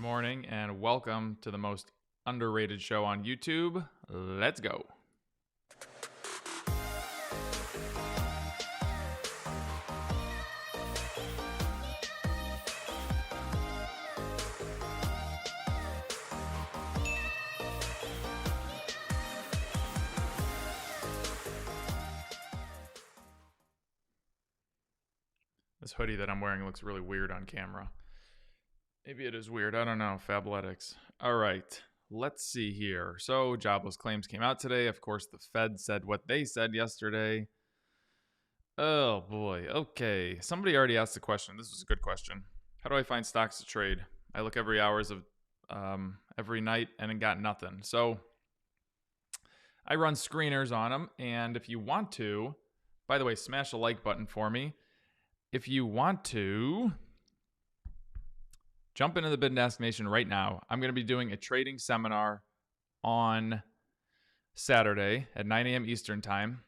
morning and welcome to the most underrated show on YouTube. Let's go. This hoodie that I'm wearing looks really weird on camera. Maybe it is weird. I don't know. Fabletics. All right. Let's see here. So, jobless claims came out today. Of course, the Fed said what they said yesterday. Oh, boy. Okay. Somebody already asked the question. This was a good question. How do I find stocks to trade? I look every night and got nothing. So, I run screeners on them. And if you want to, by the way, smash the like button for me. If you want to jump into the Bid and Ask Nation right now, I'm going to be doing a trading seminar on Saturday at 9 a.m. Eastern Time.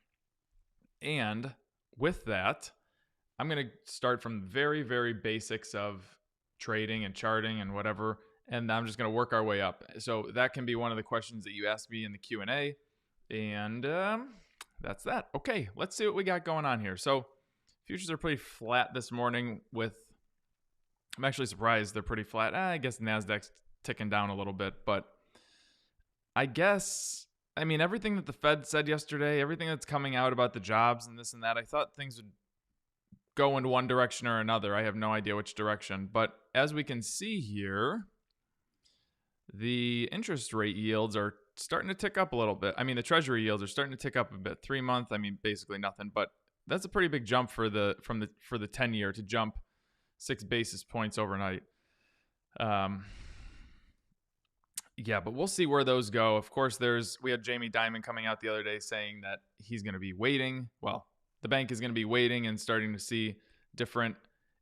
And with that, I'm going to start from very, very basics of trading and charting and whatever, and I'm just going to work our way up. So that can be one of the questions that you asked me in the Q&A, and that's that. Okay, let's see what we got going on here. So futures are pretty flat this morning I'm actually surprised they're pretty flat. I guess NASDAQ's ticking down a little bit, but everything that the Fed said yesterday, everything that's coming out about the jobs and this and that, I thought things would go in one direction or another. I have no idea which direction. But as we can see here, the interest rate yields are starting to tick up a little bit. The Treasury yields are starting to tick up a bit. 3 month, basically nothing, but that's a pretty big jump for the 10-year to jump 6 basis points overnight. But we'll see where those go. Of course, we had Jamie Dimon coming out the other day saying that he's going to be waiting. Well, the bank is going to be waiting and starting to see different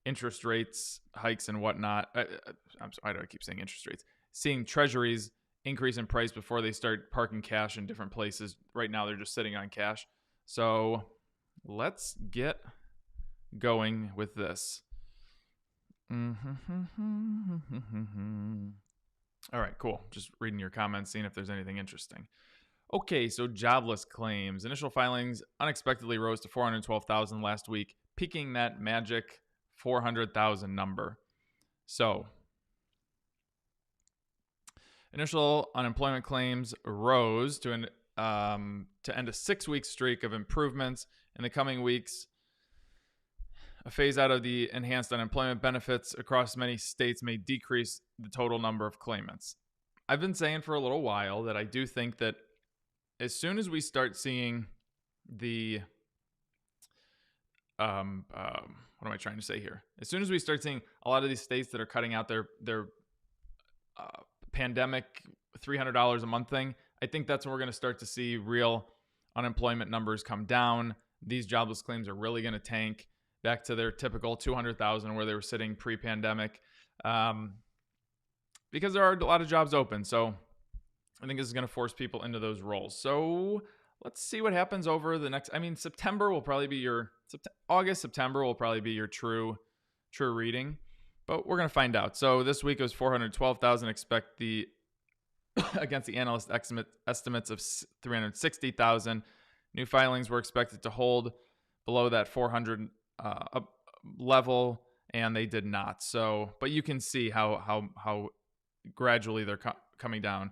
interest rates hikes and whatnot. Why do I keep saying interest rates? Seeing treasuries increase in price before they start parking cash in different places. Right now, they're just sitting on cash. So let's get going with this. All right, cool. Just reading your comments, seeing if there's anything interesting. Okay, so jobless claims. Initial filings unexpectedly rose to 412,000 last week, peaking that magic 400,000 number. So, initial unemployment claims rose to end a 6-week streak of improvements. In the coming weeks, a phase out of the enhanced unemployment benefits across many states may decrease the total number of claimants. I've been saying for a little while that I do think that as soon as we start seeing the what am I trying to say here? As soon as we start seeing a lot of these states that are cutting out their pandemic $300 a month thing, I think that's when we're going to start to see real unemployment numbers come down. These jobless claims are really going to tank back to their typical 200,000 where they were sitting pre-pandemic, because there are a lot of jobs open. So I think this is going to force people into those roles. So let's see what happens over the next. September will probably be September will probably be your true reading, but we're going to find out. So this week it was 412,000. Expect against the analyst estimates of 360,000. New filings were expected to hold below that 400 level, and they did not. So, but you can see how gradually they're coming down.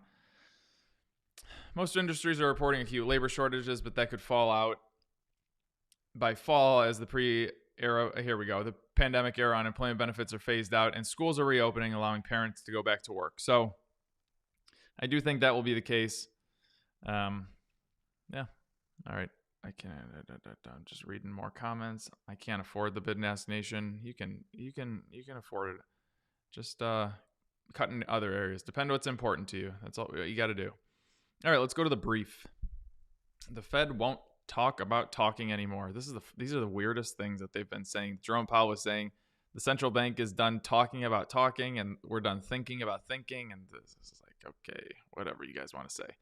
Most industries are reporting acute labor shortages, but that could fall out by fall as the the pandemic era unemployment benefits are phased out and schools are reopening, allowing parents to go back to work. So I do think that will be the case. All right. I'm just reading more comments. I can't afford the Bid and Ask Nation. You can afford it. Just cut in other areas. Depend on what's important to you. That's all you got to do. All right, let's go to the brief. The Fed won't talk about talking anymore. These are the weirdest things that they've been saying. Jerome Powell was saying the central bank is done talking about talking, and we're done thinking about thinking. And this is like, okay, whatever you guys want to say.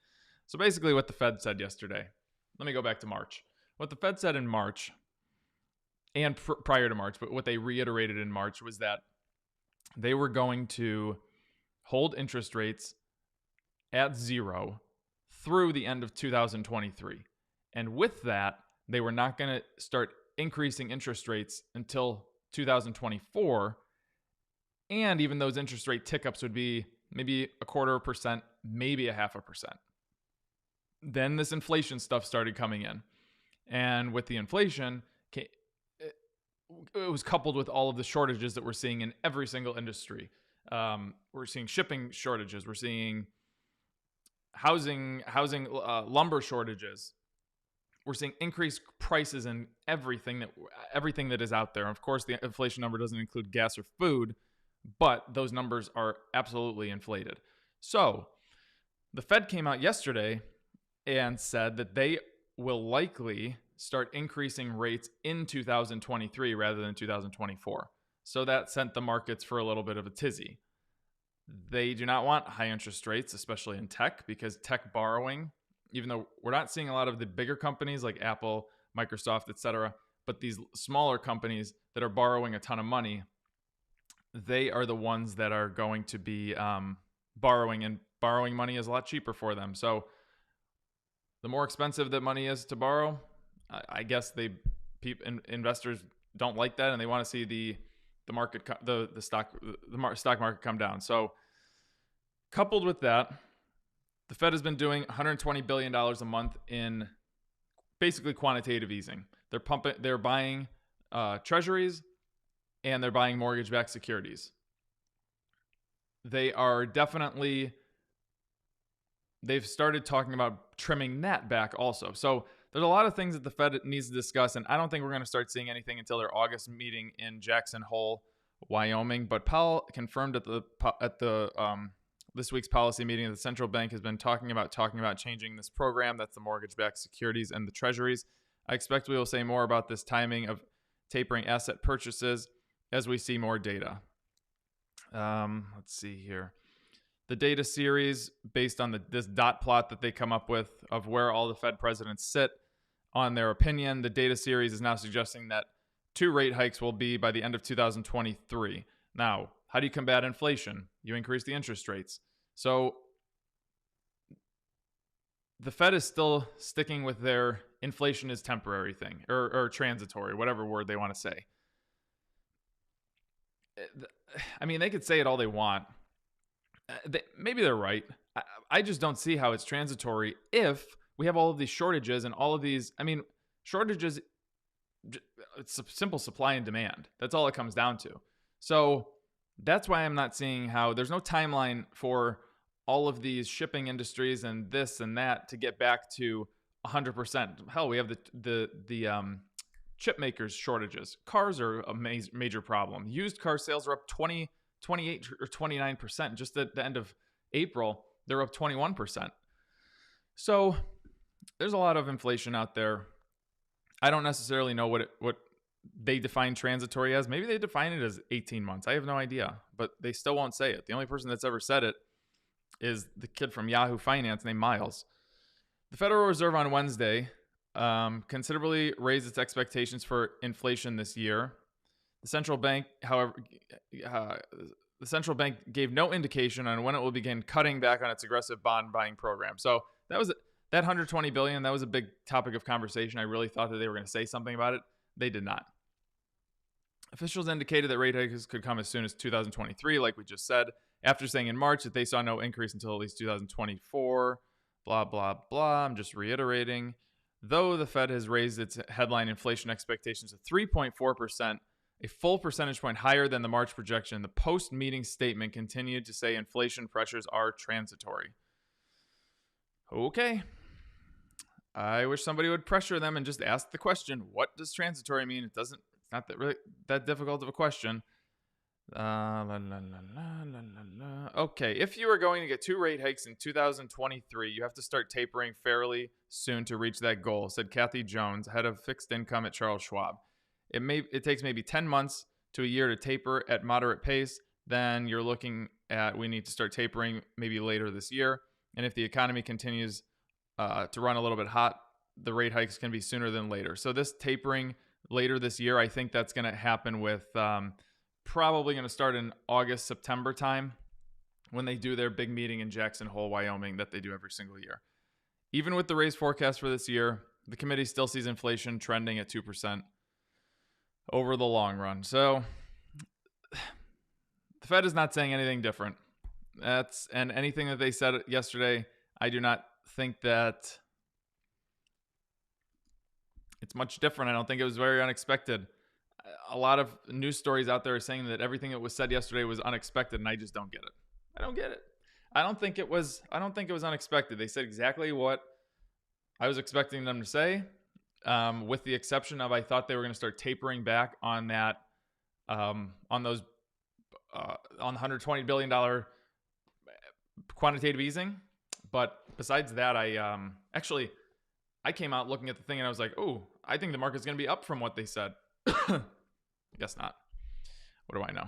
So basically, what the Fed said yesterday. Let me go back to March. What the Fed said in March and prior to March, but what they reiterated in March was that they were going to hold interest rates at zero through the end of 2023. And with that, they were not going to start increasing interest rates until 2024. And even those interest rate tick ups would be maybe 0.25%, maybe 0.5%. Then this inflation stuff started coming in. And with the inflation, it was coupled with all of the shortages that we're seeing in every single industry. We're seeing shipping shortages. We're seeing housing, lumber shortages. We're seeing increased prices in everything that is out there. Of course, the inflation number doesn't include gas or food, but those numbers are absolutely inflated. So the Fed came out yesterday and said that they will likely start increasing rates in 2023 rather than 2024. So that sent the markets for a little bit of a tizzy. They do not want high interest rates, especially in tech, because tech borrowing, even though we're not seeing a lot of the bigger companies like Apple, Microsoft, etc., but these smaller companies that are borrowing a ton of money, they are the ones that are going to be borrowing, and borrowing money is a lot cheaper for them. So the more expensive that money is to borrow, I guess investors don't like that, and they want to see the stock market come down. So coupled with that, the Fed has been doing $120 billion a month in basically quantitative easing. They're buying treasuries, and they're buying mortgage-backed securities. They've started talking about trimming that back also. So there's a lot of things that the Fed needs to discuss, and I don't think we're going to start seeing anything until their August meeting in Jackson Hole, Wyoming. But Powell confirmed at this week's policy meeting that the central bank has been talking about changing this program. That's the mortgage-backed securities and the treasuries. I expect we will say more about this timing of tapering asset purchases as we see more data. Let's see here. The data series, based on this dot plot that they come up with of where all the Fed presidents sit on their opinion, the data series is now suggesting that 2 rate hikes will be by the end of 2023. Now, how do you combat inflation? You increase the interest rates. So the Fed is still sticking with their inflation is temporary thing, or transitory, whatever word they want to say. I mean, they could say it all they want. Maybe they're right. I just don't see how it's transitory if we have all of these shortages and all of these. I mean, shortages, it's simple supply and demand. That's all it comes down to. So that's why I'm not seeing how there's no timeline for all of these shipping industries and this and that to get back to 100%. Hell, we have the chip makers shortages. Cars are a major problem. Used car sales are up 28 or 29%. Just at the end of April, they're up 21%. So there's a lot of inflation out there. I don't necessarily know what they define transitory as. Maybe they define it as 18 months. I have no idea, but they still won't say it. The only person that's ever said it is the kid from Yahoo Finance named Miles. The Federal Reserve on Wednesday considerably raised its expectations for inflation this year. The central bank, however, gave no indication on when it will begin cutting back on its aggressive bond buying program. So that $120 billion. That was a big topic of conversation. I really thought that they were going to say something about it. They did not. Officials indicated that rate hikes could come as soon as 2023, like we just said, after saying in March that they saw no increase until at least 2024. Blah, blah, blah. I'm just reiterating. Though the Fed has raised its headline inflation expectations to 3.4%, a full percentage point higher than the March projection, the post-meeting statement continued to say inflation pressures are transitory. Okay. I wish somebody would pressure them and just ask the question, what does transitory mean? It's not that difficult of a question. Okay, if you are going to get 2 rate hikes in 2023, you have to start tapering fairly soon to reach that goal, said Kathy Jones, head of fixed income at Charles Schwab. It takes maybe 10 months to a year to taper at moderate pace. Then you're looking at we need to start tapering maybe later this year. And if the economy continues to run a little bit hot, the rate hikes can be sooner than later. So this tapering later this year, I think that's going to happen with probably going to start in August, September time. when they do their big meeting in Jackson Hole, Wyoming, that they do every single year. Even with the raised forecast for this year, the committee still sees inflation trending at 2% over the long run. So the Fed is not saying anything different. And anything that they said yesterday, I do not think that it's much different. I don't think it was very unexpected. A lot of news stories out there are saying that everything that was said yesterday was unexpected, and I just don't get it. I don't get it. I don't think it was unexpected. They said exactly what I was expecting them to say, with the exception of I thought they were going to start tapering back on that, on the $120 billion quantitative easing. But besides that, I came out looking at the thing and I was like, oh, I think the market's going to be up from what they said. I guess not. What do I know?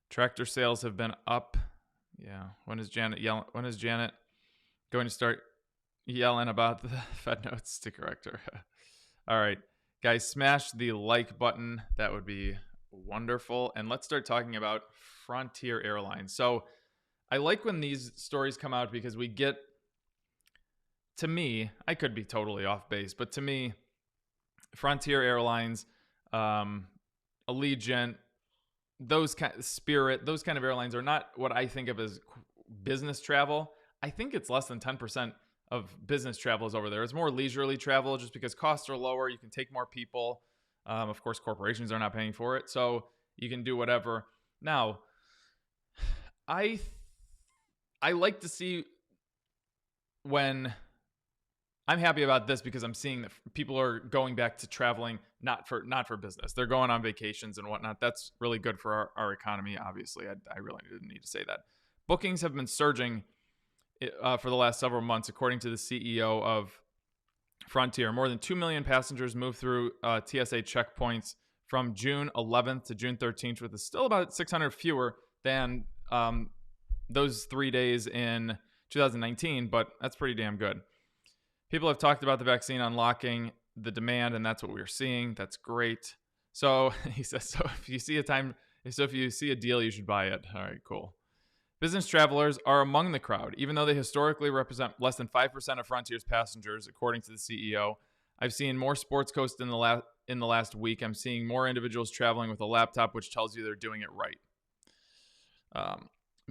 Tractor sales have been up. Yeah. When is Janet going to start yelling about the Fed notes to correct her? All right, guys, smash the like button. That would be wonderful. And let's start talking about Frontier Airlines. So I like when these stories come out because we get, to me, I could be totally off base, but to me, Frontier Airlines, Allegiant, Spirit, those kind of airlines are not what I think of as business travel. I think it's less than 10% of business travel is over there. It's more leisurely travel just because costs are lower. You can take more people. Of course, corporations are not paying for it, so you can do whatever. Now, I like to see when I'm happy about this because I'm seeing that people are going back to traveling not for business. They're going on vacations and whatnot. That's really good for our economy, obviously. I really didn't need to say that. Bookings have been surging for the last several months, according to the CEO of Frontier. More than 2 million passengers moved through TSA checkpoints from June 11th to June 13th, with still about 600 fewer than those 3 days in 2019, but that's pretty damn good. People have talked about the vaccine unlocking the demand, and that's what we're seeing. That's great. So he says, so if you see a deal, you should buy it. All right, cool. Business travelers are among the crowd, even though they historically represent less than 5% of Frontier's passengers, according to the CEO. I've seen more sports coast in the last week. I'm seeing more individuals traveling with a laptop, which tells you they're doing it right.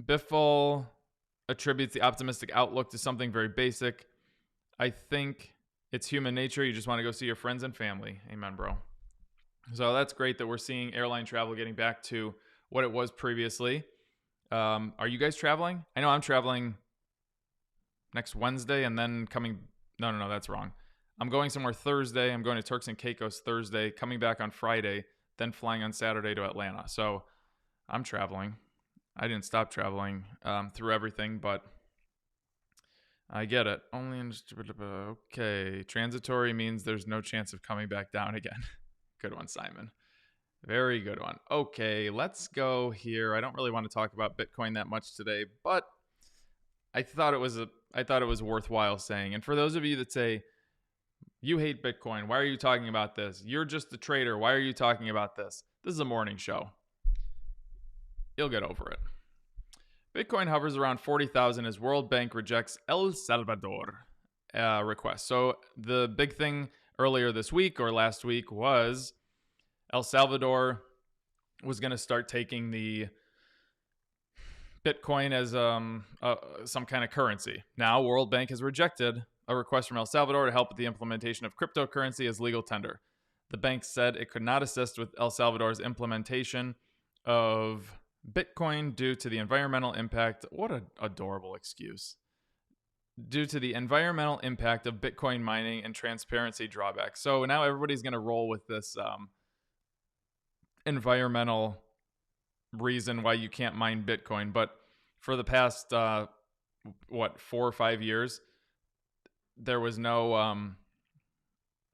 Biffle attributes the optimistic outlook to something very basic. I think it's human nature. You just want to go see your friends and family. Amen, bro. So that's great that we're seeing airline travel getting back to what it was previously. Are you guys traveling? I know I'm traveling next Wednesday and then coming. No, that's wrong. I'm going somewhere Thursday. I'm going to Turks and Caicos Thursday, coming back on Friday, then flying on Saturday to Atlanta. So I'm traveling. I didn't stop traveling through everything, but I get it. Okay. Transitory means there's no chance of coming back down again. Good one, Simon. Very good one. Okay, let's go here. I don't really want to talk about Bitcoin that much today, but I thought it was worthwhile saying. And for those of you that say you hate Bitcoin, why are you talking about this? You're just a trader. Why are you talking about this? This is a morning show. You'll get over it. Bitcoin hovers around 40,000 as World Bank rejects El Salvador request. So the big thing earlier this week or last week was El Salvador was going to start taking the Bitcoin as some kind of currency. Now, World Bank has rejected a request from El Salvador to help with the implementation of cryptocurrency as legal tender. The bank said it could not assist with El Salvador's implementation of Bitcoin due to the environmental impact. What an adorable excuse. Due to the environmental impact of Bitcoin mining and transparency drawbacks. So now everybody's going to roll with this environmental reason why you can't mine Bitcoin. But for the past, 4 or 5 years, there was no,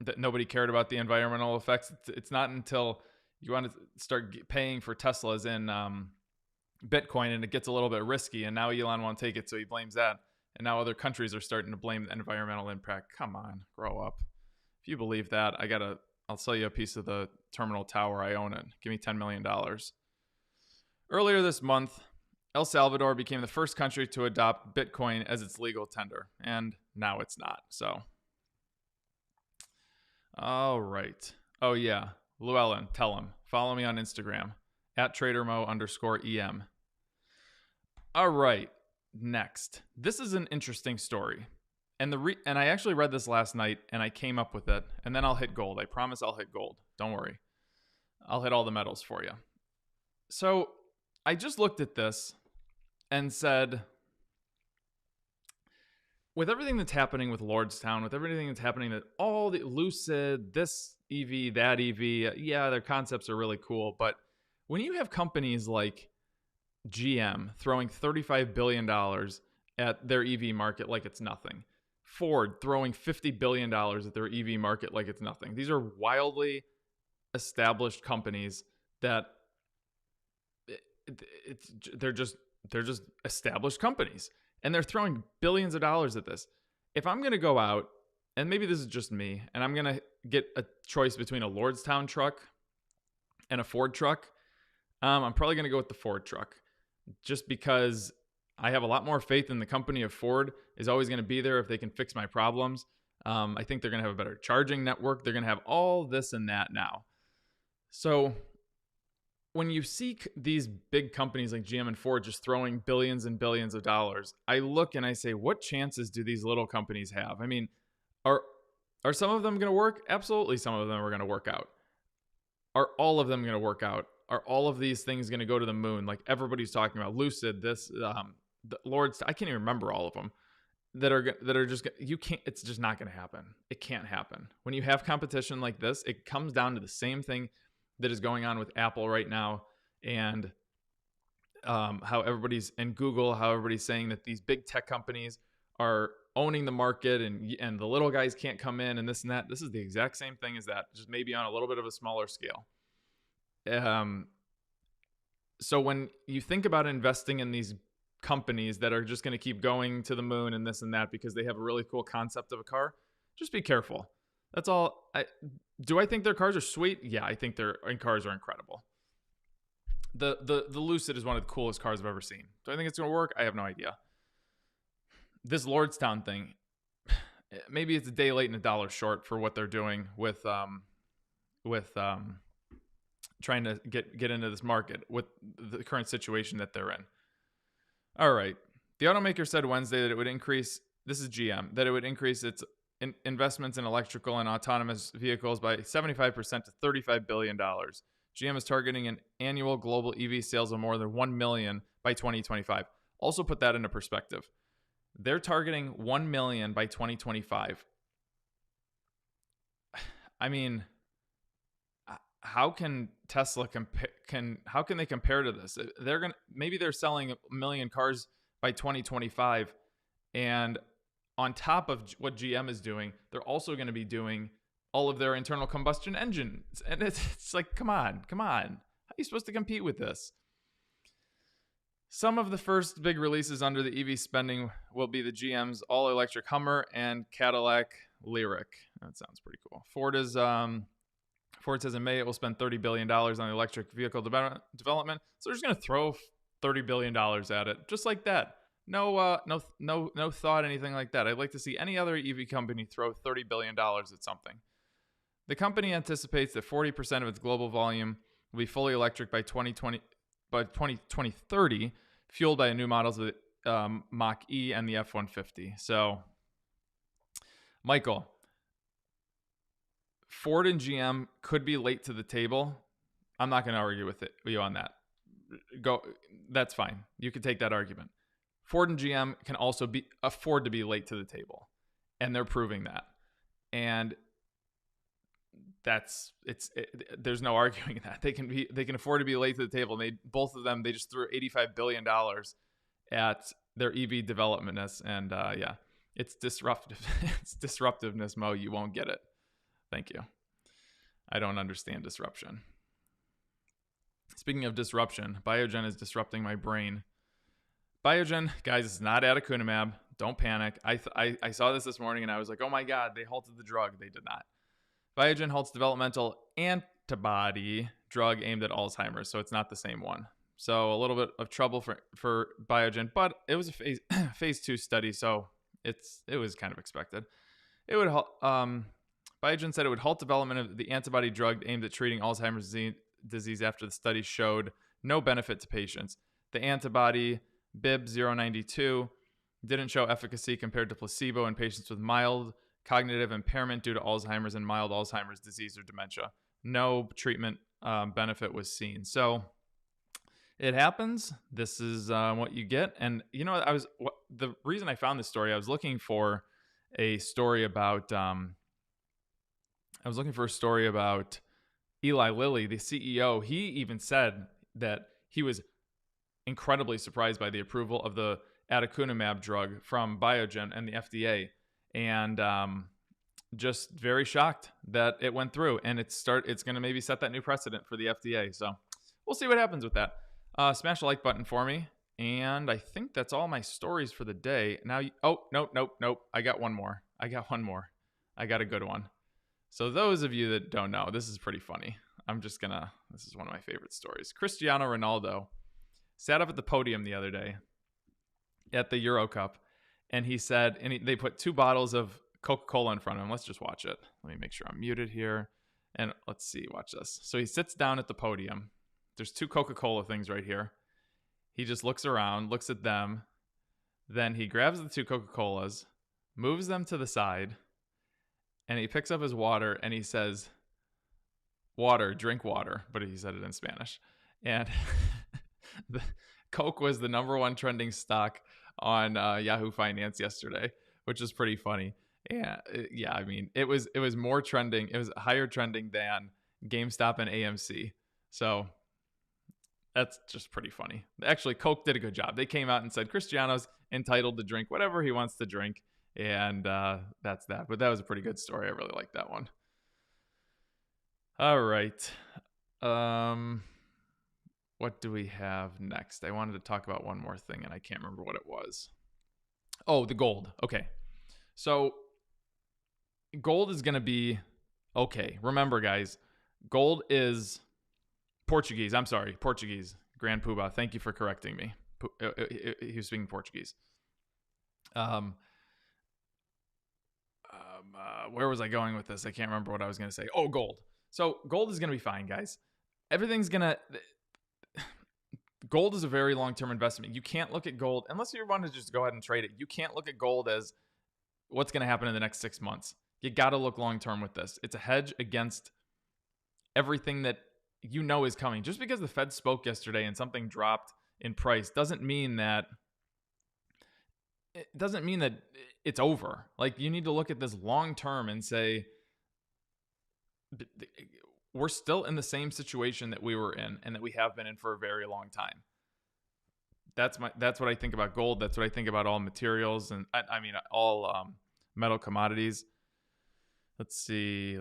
that nobody cared about the environmental effects. It's not until you want to start paying for Teslas in Bitcoin and it gets a little bit risky. And now Elon won't take it, so he blames that. And now other countries are starting to blame the environmental impact. Come on, grow up. If you believe that, I got I'll sell you a piece of the terminal tower. I own it. Give me $10 million. Earlier this month, El Salvador became the first country to adopt Bitcoin as its legal tender, and now it's not. So, all right. Oh, yeah. Llewellyn, tell him. Follow me on Instagram, at TraderMo_EM. All right. Next. This is an interesting story. And I actually read this last night, and I came up with it, and then I'll hit gold. I promise I'll hit gold. Don't worry. I'll hit all the metals for you. So I just looked at this and said, with everything that's happening with Lordstown, with everything that's happening, that all the Lucid, this EV, that EV, yeah, their concepts are really cool. But when you have companies like GM throwing $35 billion at their EV market like it's nothing, Ford throwing $50 billion at their EV market like it's nothing. These are wildly established companies that they're just established companies, and they're throwing billions of dollars at this. If I'm going to go out, and maybe this is just me, and I'm going to get a choice between a Lordstown truck and a Ford truck, I'm probably going to go with the Ford truck, just because I have a lot more faith in the company of Ford is always going to be there if they can fix my problems. I think they're going to have a better charging network. They're going to have all this and that now. So when you see these big companies like GM and Ford just throwing billions and billions of dollars, I look and I say, what chances do these little companies have? I mean, are some of them going to work? Absolutely, some of them are going to work out. Are all of them going to work out? Are all of these things going to go to the moon? Like everybody's talking about Lucid, this, the Lord's, I can't even remember all of them that are just, you can't, it's just not going to happen. It can't happen. When you have competition like this, it comes down to the same thing that is going on with Apple right now, and how everybody's, and Google, how everybody's saying that these big tech companies are owning the market, and the little guys can't come in, and this and that. This is the exact same thing as that, just maybe on a little bit of a smaller scale. So when you think about investing in these companies that are just going to keep going to the moon and this and that because they have a really cool concept of a car, just be careful. That's all. Do I think their cars are sweet? Yeah, I think their cars are incredible. The Lucid is one of the coolest cars I've ever seen. Do I think it's going to work? I have no idea. This Lordstown thing, maybe it's a day late and a dollar short for what they're doing with trying to get into this market with the current situation that they're in. All right. The automaker said Wednesday that it would increase, this is GM, that it would increase its investments in electrical and autonomous vehicles by 75% to $35 billion. GM is targeting an annual global EV sales of more than 1 million by 2025. Also put that into perspective. They're targeting 1 million by 2025. I mean, how can Tesla how can they compare to this? Maybe they're selling 1 million cars by 2025, and on top of what GM is doing, they're also going to be doing all of their internal combustion engines. And it's like, come on. How are you supposed to compete with this? Some of the first big releases under the EV spending will be the GM's all-electric Hummer and Cadillac Lyriq. That sounds pretty cool. Ford says in May it will spend $30 billion on the electric vehicle development. So they're just going to throw $30 billion at it, just like that. No thought, anything like that. I'd like to see any other EV company throw $30 billion at something. The company anticipates that 40% of its global volume will be fully electric by 2030, fueled by new models of the Mach-E and the F-150. So, Michael, Ford and GM could be late to the table. I'm not going to argue with you on that. That's fine. You can take that argument. Ford and GM can also afford to be late to the table, and they're proving that. And there's no arguing that they can afford to be late to the table. And both of them just threw $85 billion at their EV developmentness, and yeah, it's disruptive. It's disruptiveness, Mo. You won't get it. Thank you. I don't understand disruption. Speaking of disruption, Biogen is disrupting my brain. Biogen, guys, is not aducanumab. Don't panic. I saw this morning and I was like, oh my God, they halted the drug. They did not. Biogen halts developmental antibody drug aimed at Alzheimer's, so it's not the same one. So a little bit of trouble for Biogen, but it was a phase 2 study, so it was kind of expected. It would Biogen said it would halt development of the antibody drug aimed at treating Alzheimer's disease after the study showed no benefit to patients. The antibody BIB092 didn't show efficacy compared to placebo in patients with mild cognitive impairment due to Alzheimer's and mild Alzheimer's disease or dementia. No treatment benefit was seen. So it happens. This is what you get. And you know, the reason I found this story, I was looking for a story about Eli Lilly, the CEO. He even said that he was incredibly surprised by the approval of the aducanumab drug from Biogen and the FDA, and just very shocked that it went through. And it's going to maybe set that new precedent for the FDA. So we'll see what happens with that. Smash the like button for me. And I think that's all my stories for the day. Now, nope. I got one more. I got a good one. So those of you that don't know, this is pretty funny. This is one of my favorite stories. Cristiano Ronaldo sat up at the podium the other day at the Euro Cup, and he said, they put 2 bottles of Coca-Cola in front of him. Let's just watch it. Let me make sure I'm muted here. And let's see, watch this. So he sits down at the podium. There's 2 Coca-Cola things right here. He just looks around, looks at them. Then he grabs the 2 Coca-Colas, moves them to the side, and he picks up his water and he says, "Water, drink water." But he said it in Spanish. And the Coke was the number 1 trending stock on Yahoo Finance yesterday, which is pretty funny. And yeah, I mean, it was more trending. It was higher trending than GameStop and AMC. So that's just pretty funny. Actually, Coke did a good job. They came out and said Cristiano's entitled to drink whatever he wants to drink. And that's that. But that was a pretty good story. I really like that one. All right. What do we have next? I wanted to talk about one more thing, and I can't remember what it was. Oh, the gold. Okay. So gold is going to be okay. Remember, guys, gold is Portuguese. I'm sorry, Portuguese. Grand Poobah, thank you for correcting me. He was speaking Portuguese. Where was I going with this? I can't remember what I was going to say. Oh, gold. So gold is going to be fine, guys. Gold is a very long-term investment. You can't look at gold, unless you want to just go ahead and trade it. You can't look at gold as what's going to happen in the next 6 months. You got to look long-term with this. It's a hedge against everything that you know is coming. Just because the Fed spoke yesterday and something dropped in price doesn't mean that it's over. Like, you need to look at this long-term and say, we're still in the same situation that we were in and that we have been in for a very long time. That's what I think about gold. That's what I think about all materials and I mean all metal commodities. Let's see.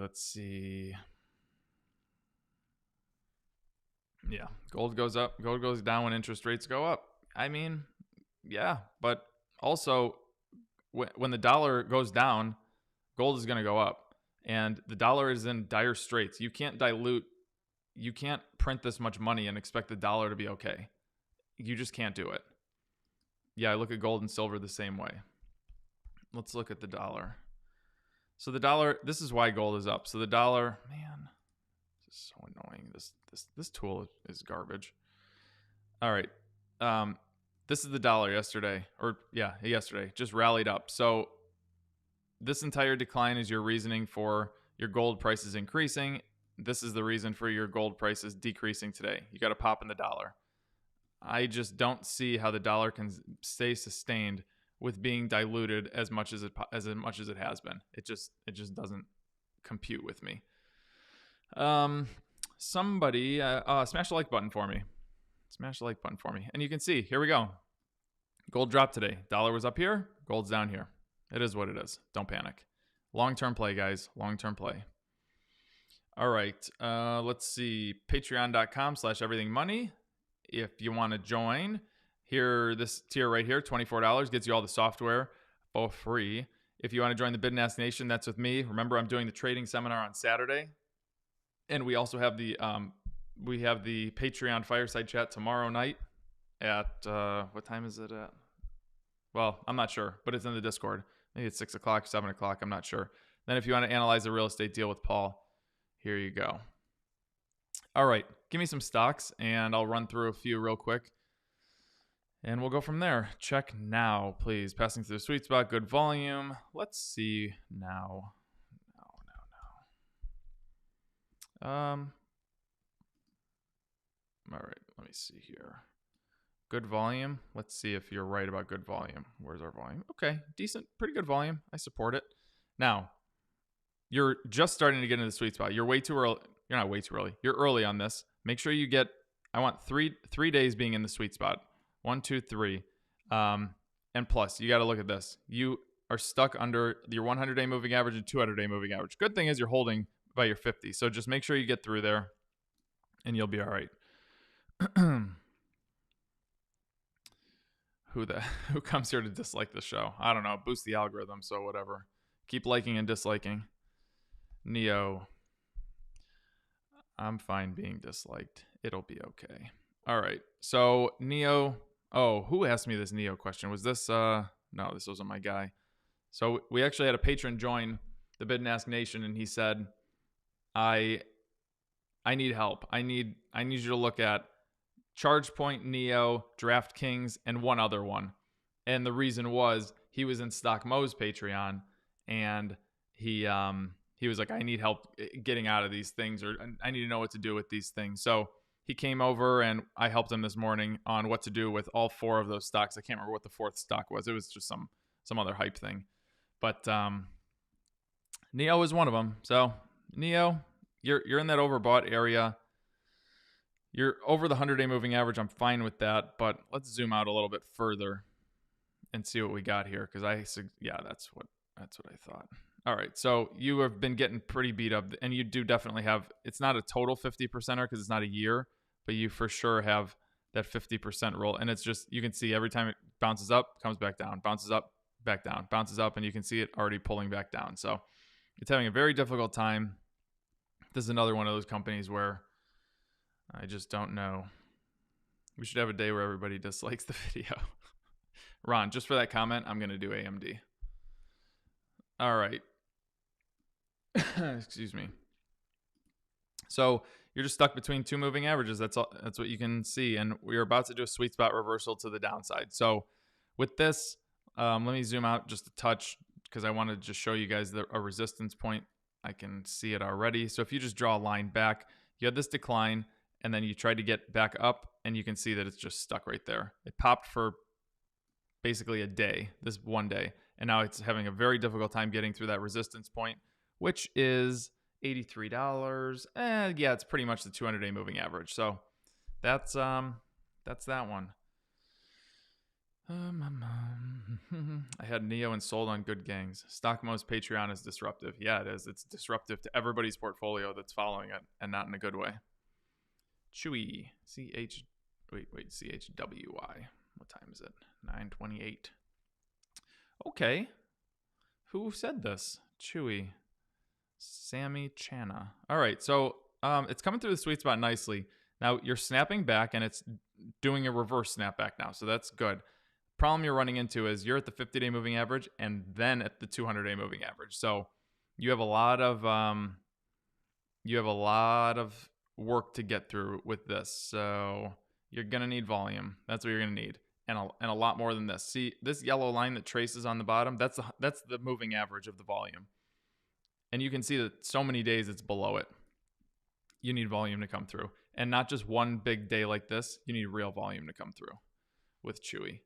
Yeah, gold goes up, gold goes down when interest rates go up. I mean, yeah, but also when the dollar goes down, gold is going to go up. And the dollar is in dire straits. You can't print this much money and expect the dollar to be okay. You just can't do it. Yeah, I look at gold and silver the same way. Let's look at the dollar. So the dollar, this is why gold is up. So the dollar, man, this is so annoying. This tool is garbage. All right. This is the dollar yesterday. Yesterday. Just rallied up. So this entire decline is your reasoning for your gold prices increasing. This is the reason for your gold prices decreasing today. You got a pop in the dollar. I just don't see how the dollar can stay sustained with being diluted as much as it has been. It just doesn't compute with me. Somebody smash the like button for me. Smash the like button for me. And you can see, here we go. Gold dropped today. Dollar was up here. Gold's down here. It is what it is. Don't panic. Long-term play, guys. Long-term play. All right. Let's see. Patreon.com/everythingmoney. If you want to join, this tier right here, $24, gets you all the software for free. If you want to join the Bid and Ask Nation, that's with me. Remember, I'm doing the trading seminar on Saturday, and we also have the Patreon fireside chat tomorrow night at what time is it at? Well, I'm not sure, but it's in the Discord. Maybe it's 6 o'clock, 7 o'clock. I'm not sure. Then if you want to analyze a real estate deal with Paul, here you go. All right, give me some stocks, and I'll run through a few real quick, and we'll go from there. Check now, please. Passing through the sweet spot, good volume. Let's see now. All right, let me see here. Good volume. Let's see if you're right about good volume. Where's our volume? Okay, decent, pretty good volume. I support it. Now, you're just starting to get into the sweet spot. You're way too early. You're not way too early. You're early on this. Make sure you get, I want three days being in the sweet spot. 1, 2, 3. And plus, you got to look at this. You are stuck under your 100-day moving average and 200-day moving average. Good thing is you're holding by your 50. So just make sure you get through there and you'll be all right. Who comes here to dislike the show? I don't know. Boost the algorithm, so whatever. Keep liking and disliking. Neo. I'm fine being disliked. It'll be okay. All right. So Neo. Oh, who asked me this Neo question? Was this no, this wasn't my guy. So we actually had a patron join the Bid and Ask Nation, and he said, I need help. I need you to look at ChargePoint, Neo, DraftKings, and one other one. And the reason was he was in Stock Mo's Patreon, and he was like, I need help getting out of these things, or I need to know what to do with these things. So he came over, and I helped him this morning on what to do with all 4 of those stocks. I can't remember what the 4th stock was. It was just some other hype thing. But Neo is one of them. So Neo, you're in that overbought area. You're over the 100-day moving average. I'm fine with that, but let's zoom out a little bit further and see what we got here. Because that's what I thought. All right, so you have been getting pretty beat up, and you do definitely have. It's not a total 50%er because it's not a year, but you for sure have that 50% roll, and it's just you can see every time it bounces up, comes back down, bounces up, back down, bounces up, and you can see it already pulling back down. So it's having a very difficult time. This is another one of those companies where I just don't know. We should have a day where everybody dislikes the video. Ron, just for that comment, I'm going to do AMD. All right. Excuse me. So you're just stuck between 2 moving averages. That's all. That's what you can see. And we're about to do a sweet spot reversal to the downside. So with this, let me zoom out just a touch because I want to just show you guys a resistance point. I can see it already. So if you just draw a line back, you had this decline, and then you tried to get back up, and you can see that it's just stuck right there. It popped for basically a day, this one day, and now it's having a very difficult time getting through that resistance point, which is $83. Yeah, it's pretty much the 200-day moving average. So that's that one. I had Neo and sold on good gangs. Stockmo's Patreon is disruptive. Yeah, it is. It's disruptive to everybody's portfolio that's following it, and not in a good way. Chewy. CHWY. What time is it? 9:28. Okay. Who said this? Chewy. Sammy Chana. All right, so it's coming through the sweet spot nicely. Now you're snapping back, and it's doing a reverse snapback now, so that's good. Problem you're running into is you're at the 50-day moving average and then at the 200-day moving average. So you have a lot of work to get through with this. So you're gonna need volume. That's what you're gonna need, and a lot more than this. See this yellow line that traces on the bottom? That's the moving average of the volume, and you can see that so many days it's below it. You need volume to come through, and not just one big day like this. You need real volume to come through with Chewy.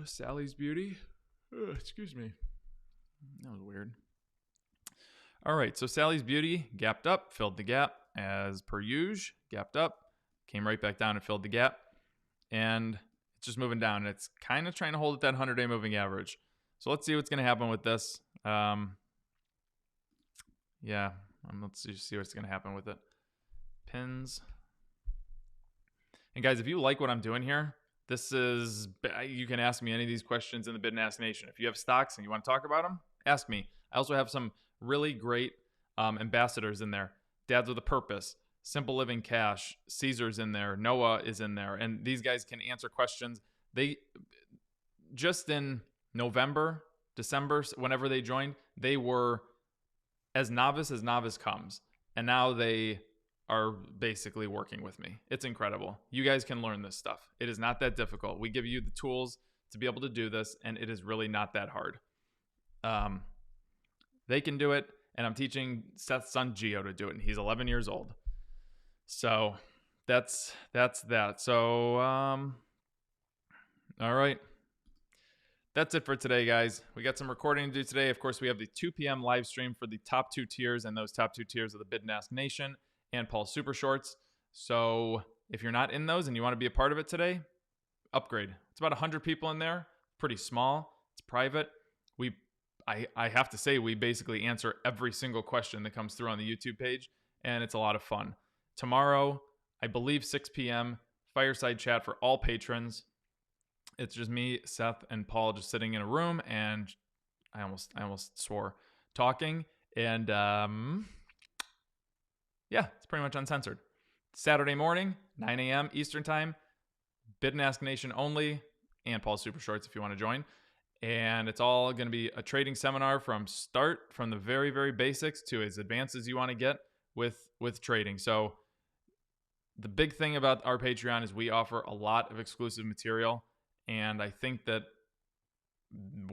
Sally's Beauty. Excuse me. That was weird. All right, so Sally's Beauty gapped up, filled the gap as per usual. Gapped up, came right back down and filled the gap. And it's just moving down. It's kind of trying to hold at that 100-day moving average. So let's see what's going to happen with this. Let's see what's going to happen with it. Pins. And guys, if you like what I'm doing here, You can ask me any of these questions in the Bid and Ask Nation. If you have stocks and you want to talk about them, ask me. I also have some really great ambassadors in there. Dads with a Purpose, Simple Living Cash, Caesar's in there, Noah is in there, and these guys can answer questions. They just in November, December, whenever they joined, they were as novice comes, and now they are basically working with me. It's incredible. You guys can learn this stuff. It is not that difficult. We give you the tools to be able to do this, and it is really not that hard. They can do it, and I'm teaching Seth's son Gio to do it, and he's 11 years old. So that's that. So all right. That's it for today, guys. We got some recording to do today. Of course, we have the 2 p.m. live stream for the top 2 tiers, and those top 2 tiers of the Bid and Ask Nation and Paul's Super Shorts. So if you're not in those and you want to be a part of it today, upgrade. It's about 100 people in there. Pretty small. It's private. I have to say, we basically answer every single question that comes through on the YouTube page, and it's a lot of fun. Tomorrow, I believe 6 p.m., fireside chat for all patrons. It's just me, Seth, and Paul just sitting in a room, and I almost swore, talking. And yeah, it's pretty much uncensored. Saturday morning, 9 a.m. Eastern Time, Bid and Ask Nation only, and Paul's Super Shorts if you want to join. And it's all going to be a trading seminar from the very, very basics to as advanced as you want to get with trading. So the big thing about our Patreon is we offer a lot of exclusive material, and I think that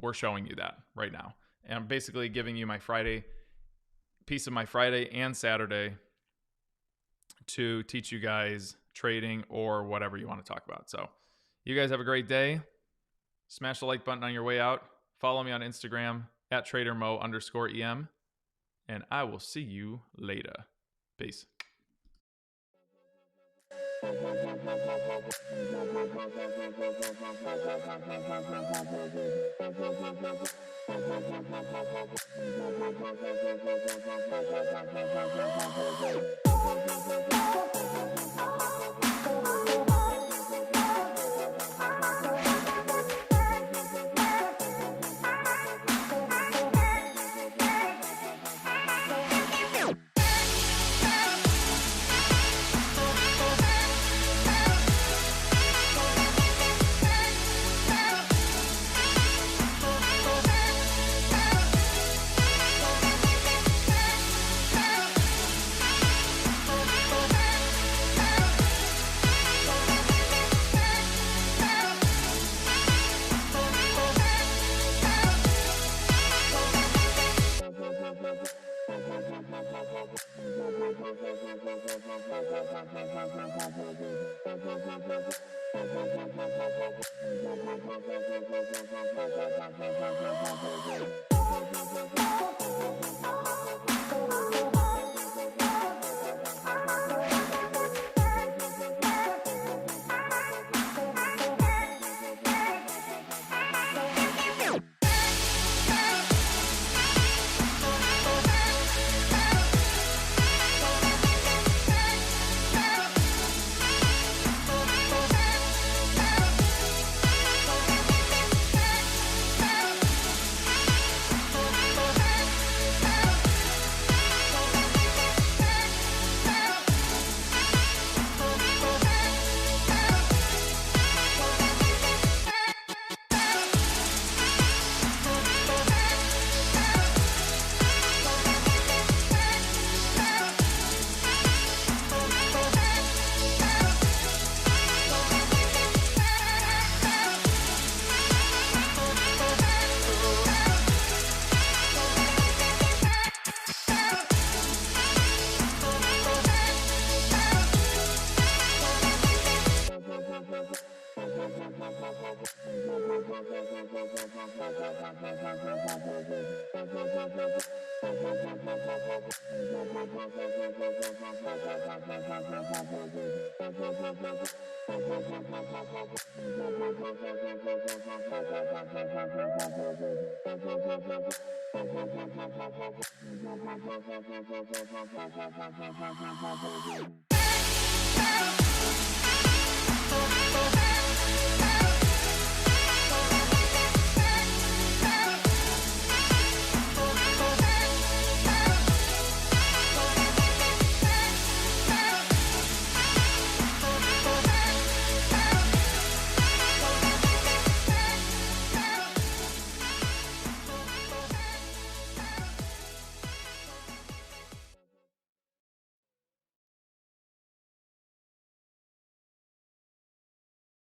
we're showing you that right now. And I'm basically giving you my piece of my Friday and Saturday to teach you guys trading or whatever you want to talk about. So you guys have a great day. Smash the like button on your way out. Follow me on Instagram at TraderMo_EM. And I will see you later. Peace. Bye.